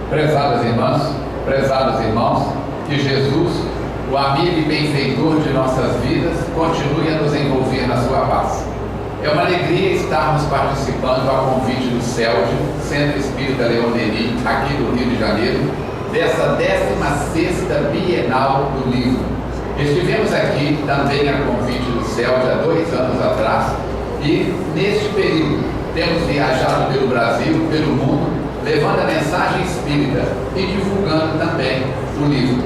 Prezadas irmãs, prezados irmãos, que Jesus, o amigo e benfeitor de nossas vidas, continue a nos envolver na sua paz. É uma alegria estarmos participando a convite do CELD, Centro Espírita Leon Denis, aqui do Rio de Janeiro, dessa 16ª Bienal do Livro. Estivemos aqui também a convite do CELD há 2 anos atrás e, neste período, temos viajado pelo Brasil, pelo mundo, levando a mensagem espírita e divulgando também o livro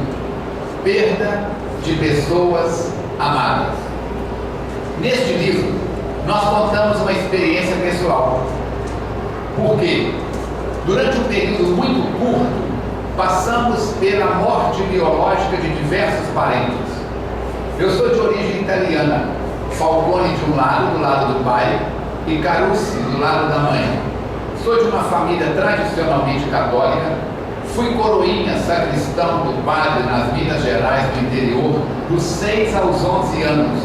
Perda de Pessoas Amadas. Neste livro, nós contamos uma experiência pessoal. Porque, durante um período muito curto, passamos pela morte biológica de diversos parentes. Eu sou de origem italiana, Falcone de um lado, do lado do pai, e Carucci, do lado da mãe. Sou de uma família tradicionalmente católica, fui coroinha sacristão do padre nas Minas Gerais do interior, dos 6 aos 11 anos.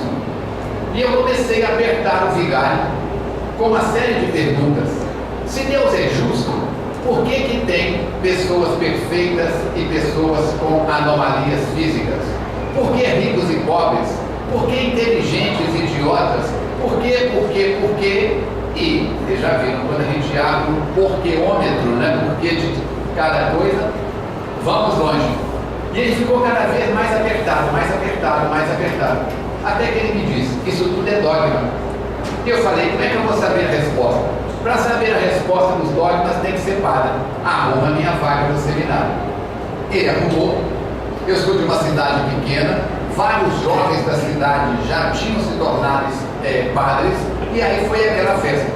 E eu comecei a apertar o vigário com uma série de perguntas. Se Deus é justo, por que tem pessoas perfeitas e pessoas com anomalias físicas? Por que ricos e pobres? Por que inteligentes e idiotas? Por quê? E, vocês já viram, quando a gente abre um porqueômetro, né? Porquê de cada coisa, vamos longe. E ele ficou cada vez mais apertado. Até que ele me disse, isso tudo é dogma. E eu falei, como é que eu vou saber a resposta? Para saber a resposta dos dogmas tem que ser padre. Arruma a minha vaga no seminário. Ele arrumou. Eu sou de uma cidade pequena, vários jovens da cidade já tinham se tornado padres, e aí foi aquela festa.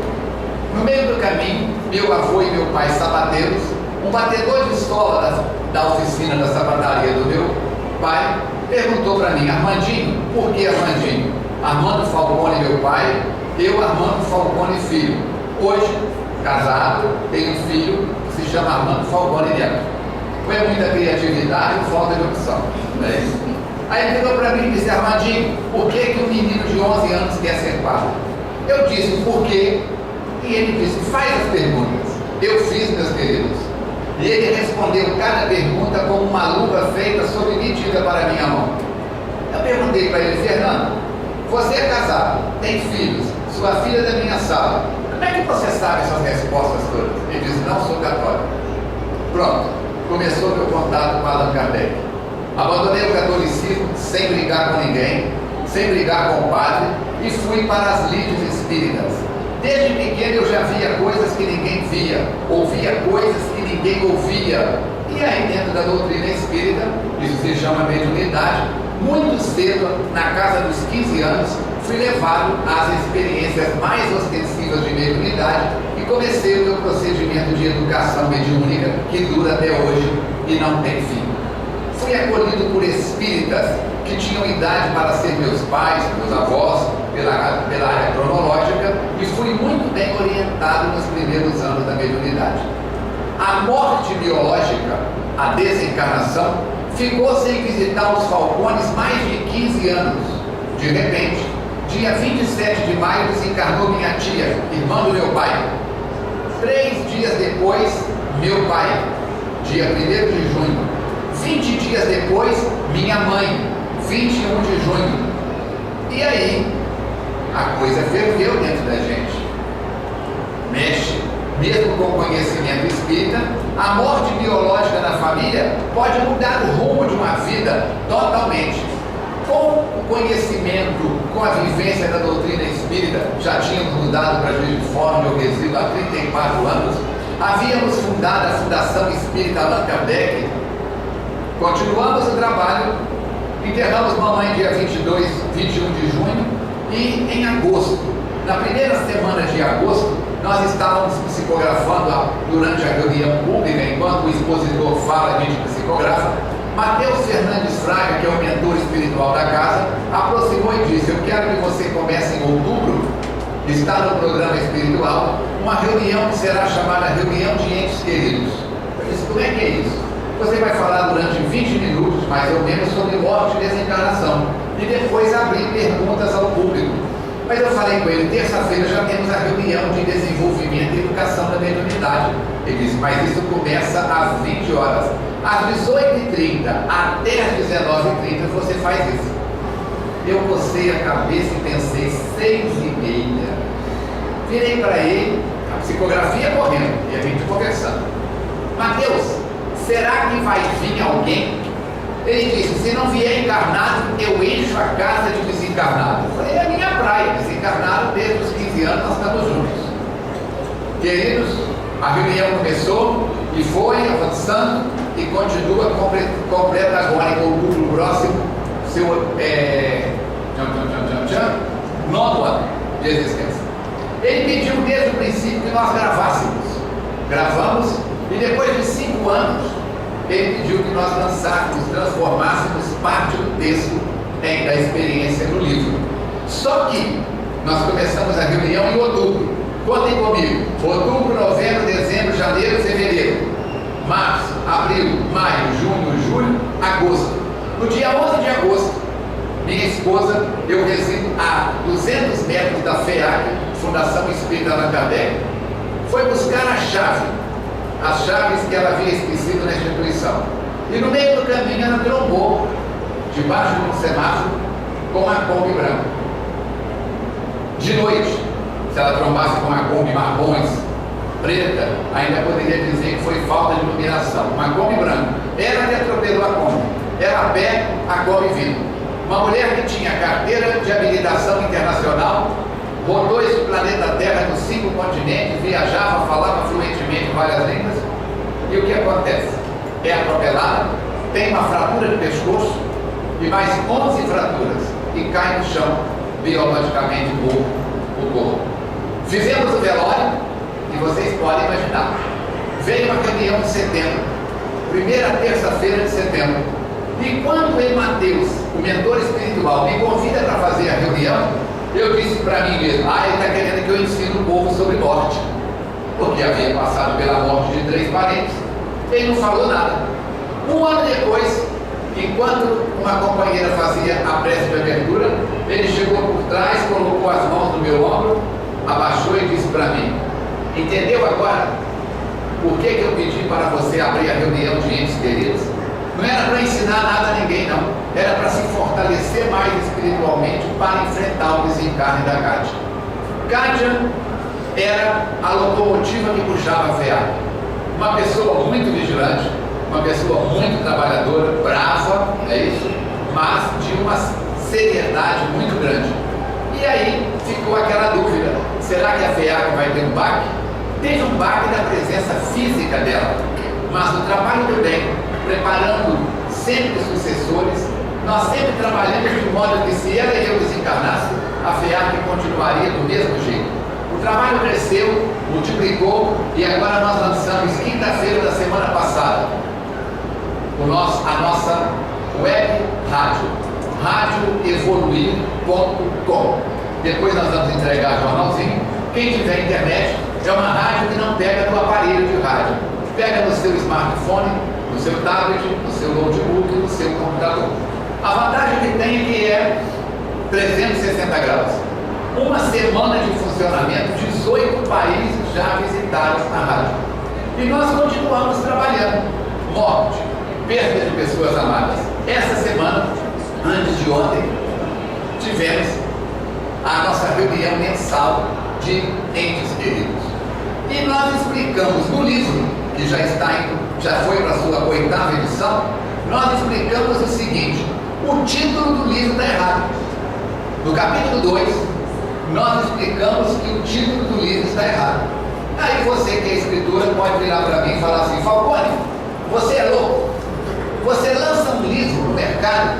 No meio do caminho, meu avô e meu pai sabateiros, um batedor de escola da oficina da sabataria do meu pai, perguntou para mim, Armandinho, por que Armandinho? Armando Falcone, meu pai, eu Armando Falcone, filho. Hoje, casado, tenho um filho que se chama Armando Falcone Neto. Foi muita criatividade e falta de opção, não é isso? Aí ele virou para mim e disse, Armandinho, por que um menino de 11 anos quer ser padre? Eu disse, por quê? E ele disse, faz as perguntas. Eu fiz, meus queridos. E ele respondeu cada pergunta com uma luva feita sob medida para a minha mão. Eu perguntei para ele, Fernando, você é casado, tem filhos, sua filha é da minha sala. Como é que você sabe essas respostas todas? Ele disse, não sou católico. Pronto, começou meu contato com Allan Kardec. Abandonei o catolicismo sem brigar com ninguém, sem brigar com o padre, e fui para as lides espíritas. Desde pequeno eu já via coisas que ninguém via, ouvia coisas que ninguém ouvia. E aí, dentro da doutrina espírita, isso se chama mediunidade, muito cedo, na casa dos 15 anos, fui levado às experiências mais ostensivas de mediunidade e comecei o meu procedimento de educação mediúnica, que dura até hoje e não tem fim. Fui acolhido por espíritas que tinham idade para ser meus pais, meus avós, pela área cronológica, e fui muito bem orientado nos primeiros anos da mediunidade. A morte biológica, a desencarnação, ficou sem visitar os Falcones mais de 15 anos. De repente, dia 27 de maio, desencarnou minha tia, irmã do meu pai. 3 dias depois, meu pai, dia 1º de junho. 20 dias depois, minha mãe, 21 de junho. E aí, a coisa ferveu dentro da gente. Mexe, mesmo com conhecimento espírita, a morte biológica da família pode mudar o rumo de uma vida totalmente. Com o conhecimento, com a vivência da doutrina espírita, já tínhamos mudado para Juiz de Fora, onde eu resido há 34 anos, havíamos fundado a Fundação Espírita Allan Kardec. Continuamos o trabalho, enterramos mamãe dia 22, 21 de junho, e em agosto, na primeira semana de agosto, nós estávamos psicografando durante a reunião pública, enquanto o expositor fala, a gente psicografa. Mateus Fernandes Fraga, que é o mentor espiritual da casa, aproximou e disse, eu quero que você comece em outubro, está no programa espiritual, uma reunião que será chamada Reunião de Entes Queridos. Eu disse, como é que é isso? Você vai falar durante 20 minutos, mais ou menos, sobre morte e desencarnação, e depois abrir perguntas ao público. Mas eu falei com ele, terça-feira já temos a reunião de desenvolvimento e educação da mediunidade. Ele disse, mas isso começa às 20 horas. Às 18h30 até às 19h30 você faz isso. Eu cocei a cabeça e pensei, 6h30. Virei para ele, a psicografia correndo, e a gente conversando. Mateus, será que vai vir alguém? Ele disse, se não vier encarnado, eu encho a casa de desencarnado. Eu falei, é a minha praia, desencarnado desde os 15 anos, nós estamos juntos. Queridos, a reunião começou e foi avançando e continua completa agora com o núcleo próximo, seu nono ano de existência. Ele pediu desde o princípio que nós gravássemos. Gravamos e depois de 5 anos ele pediu que nós lançássemos, transformássemos parte do texto da experiência no livro. Só que nós começamos a reunião em outubro. Contem comigo. Outubro, novembro, dezembro, janeiro, fevereiro, março, abril, maio, junho, julho, agosto. No dia 11 de agosto, minha esposa, eu resido a 200 metros da FEAC, Fundação Espírita Allan Kardec, foi buscar as chaves que ela havia esquecido na instituição. E no meio do caminho ela trombou, debaixo de um semáforo, com a Kombi branca. De noite, se ela trombasse com a Kombi marrons, preta, ainda poderia dizer que foi falta de iluminação. Uma Kombi branca. Ela que atropelou a Kombi. Ela a pé, a Kombi vindo. Uma mulher que tinha carteira de habilitação internacional, rodou esse planeta Terra nos 5 continentes, viajava, falava fluentemente várias línguas. E o que acontece? É atropelada, tem uma fratura de pescoço e mais 11 fraturas e cai no chão, biologicamente morto o corpo. Fizemos o velório e vocês podem imaginar. Veio uma reunião de setembro, primeira terça-feira de setembro. E quando o Mateus, o mentor espiritual, me convida para fazer a reunião, eu disse para mim mesmo, ele está querendo que eu ensine o povo sobre morte, porque havia passado pela morte de 3 parentes. Ele não falou nada. Um ano depois, enquanto uma companheira fazia a prece de abertura, ele chegou por trás, colocou as mãos no meu ombro, abaixou e disse para mim, entendeu agora por que eu pedi para você abrir a reunião de entes queridos? Não era para ensinar nada a ninguém, não. Era para se fortalecer mais espiritualmente para enfrentar o desencarne da Kátia. Kátia era a locomotiva que puxava a FEAC. Uma pessoa muito vigilante, uma pessoa muito trabalhadora, brava, é isso, mas de uma seriedade muito grande. E aí ficou aquela dúvida, será que a FEAC vai ter um baque? Teve um baque da presença física dela, mas no trabalho do bem, preparando sempre sucessores, nós sempre trabalhamos de modo que se ela e eu desencarnasse, a FEAC continuaria do mesmo jeito. O trabalho cresceu, multiplicou e agora nós lançamos quinta-feira da semana passada a nossa web rádio, radioevoluir.com. Depois nós vamos entregar jornalzinho. Quem tiver internet, é uma rádio que não pega no aparelho de rádio, pega no seu smartphone, no seu tablet, no seu notebook, no seu computador. A vantagem que tem é que é 360 graus. Uma semana de funcionamento, 18 países já visitados na rádio. E nós continuamos trabalhando. Morte, perda de pessoas amadas. Essa semana, antes de ontem, tivemos a nossa reunião mensal de entes queridos. E nós explicamos no livro, que já foi para a sua 8ª edição, nós explicamos o seguinte: o título do livro está errado. No capítulo 2, nós explicamos que o título do livro está errado. Aí você que é escritora pode virar para mim e falar assim, Falcone, você é louco? Você lança um livro no mercado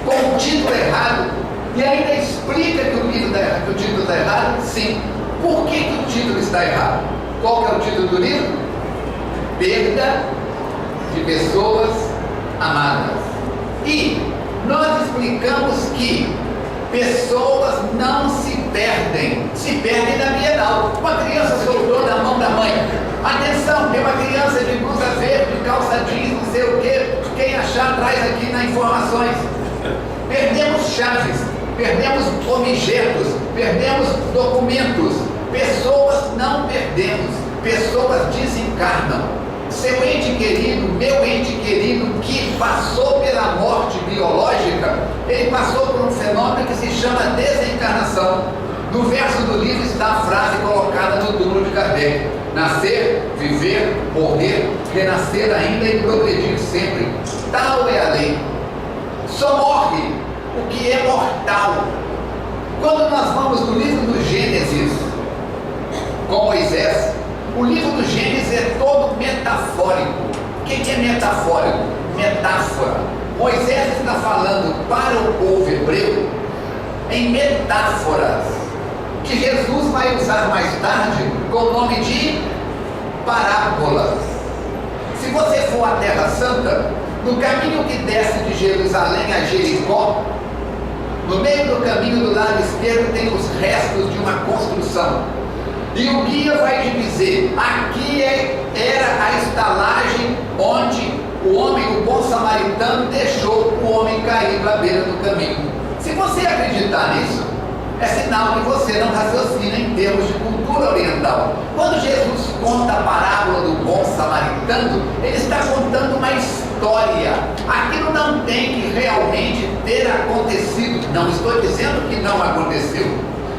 com o título errado e ainda explica que o título está errado? Sim. Por que o título está errado? Qual que é o título do livro? Perda de pessoas amadas. E nós explicamos que pessoas não se perdem na Bienal. Uma criança soltou da mão da mãe. Atenção, tem uma criança de blusa verde, calça jeans, não sei o quê. Quem achar, traz aqui nas informações. Perdemos chaves, perdemos objetos, perdemos documentos. Pessoas não perdemos. pessoas desencarnam. Seu ente querido, meu ente querido, que passou pela morte biológica, ele passou por um fenômeno que se chama desencarnação. No verso do livro está a frase colocada no túmulo de Kardec: nascer, viver, morrer, renascer ainda e progredir sempre. Tal é a lei. Só morre o que é mortal. Quando nós vamos no livro do Gênesis, com Moisés, o livro do Gênesis é todo metafórico. O que é metafórico? Metáfora. Moisés está falando para o povo hebreu em metáforas, que Jesus vai usar mais tarde com o nome de parábolas. Se você for à Terra Santa, no caminho que desce de Jerusalém a Jericó, no meio do caminho do lado esquerdo tem os restos de uma construção. E o guia vai te dizer: aqui era a estalagem onde o homem, o bom samaritano, deixou o homem caído à beira do caminho. Se você acreditar nisso, é sinal que você não raciocina em termos de cultura oriental. Quando Jesus conta a parábola do bom samaritano, ele está contando uma história. Aquilo não tem que realmente ter acontecido. Não estou dizendo que não aconteceu,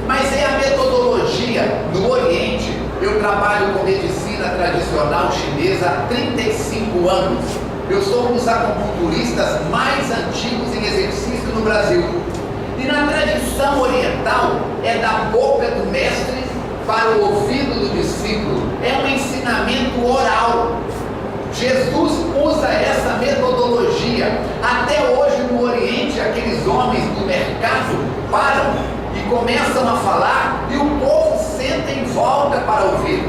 mas é a metodologia. No Oriente, eu trabalho com medicina tradicional chinesa há 35 anos. Eu sou um dos acupunturistas mais antigos em exercício no Brasil. E na tradição oriental, é da boca do mestre para o ouvido do discípulo. É um ensinamento oral. Jesus usa essa metodologia. Até hoje no Oriente, aqueles homens do mercado param e começam a falar e o povo senta em volta para ouvir.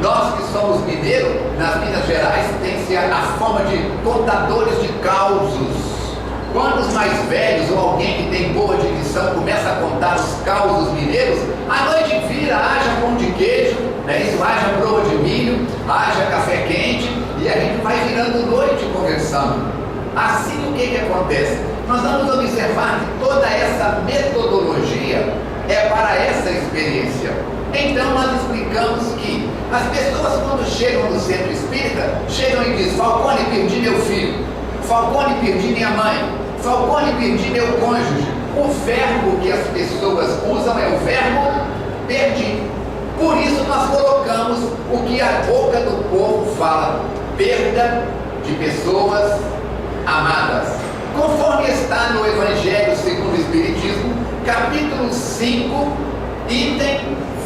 Nós que somos mineiros, nas Minas Gerais, tem-se a fama de contadores de causos. Quando os mais velhos ou alguém que tem boa dicção começa a contar os causos mineiros, a noite vira, haja pão de queijo, isso, haja broa de milho, haja café quente, e a gente vai virando noite conversando. Assim, o que acontece? Nós vamos observar que toda essa metodologia é para essa experiência. Então nós explicamos que as pessoas, quando chegam no centro espírita, chegam e dizem: Falcone, perdi meu filho, Falcone, perdi minha mãe, Falcone, perdi meu cônjuge. O verbo que as pessoas usam é o verbo perdi. Por isso nós colocamos o que a boca do povo fala: perda de pessoas amadas. Conforme está no Evangelho segundo o Espiritismo, capítulo 5, item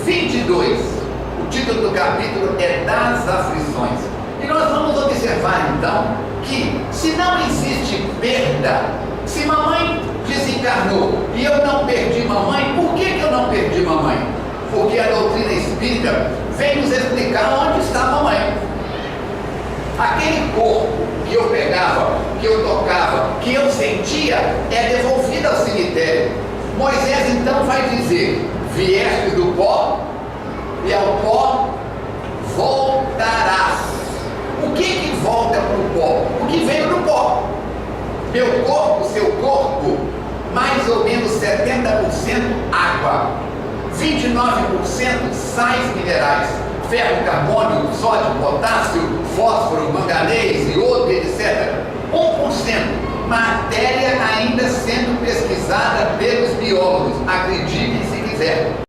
22. O título do capítulo é Das Aflições. E nós vamos observar então que, se não existe perda, se mamãe desencarnou e eu não perdi mamãe, por que eu não perdi mamãe? Porque a doutrina espírita vem nos explicar onde está a mamãe. Aquele corpo que eu pegava, que eu tocava, que eu sentia, é devolvido ao cemitério. Moisés então vai dizer: vieste do pó e ao pó voltarás. O que volta para o pó? O que veio do pó. Meu corpo, seu corpo, mais ou menos 70% água, 29% sais minerais, ferro, carbono, sódio, potássio, fósforo, manganês, iodo, etc. 1% matéria ainda sendo pesquisada pelos biólogos, acreditem se quiser.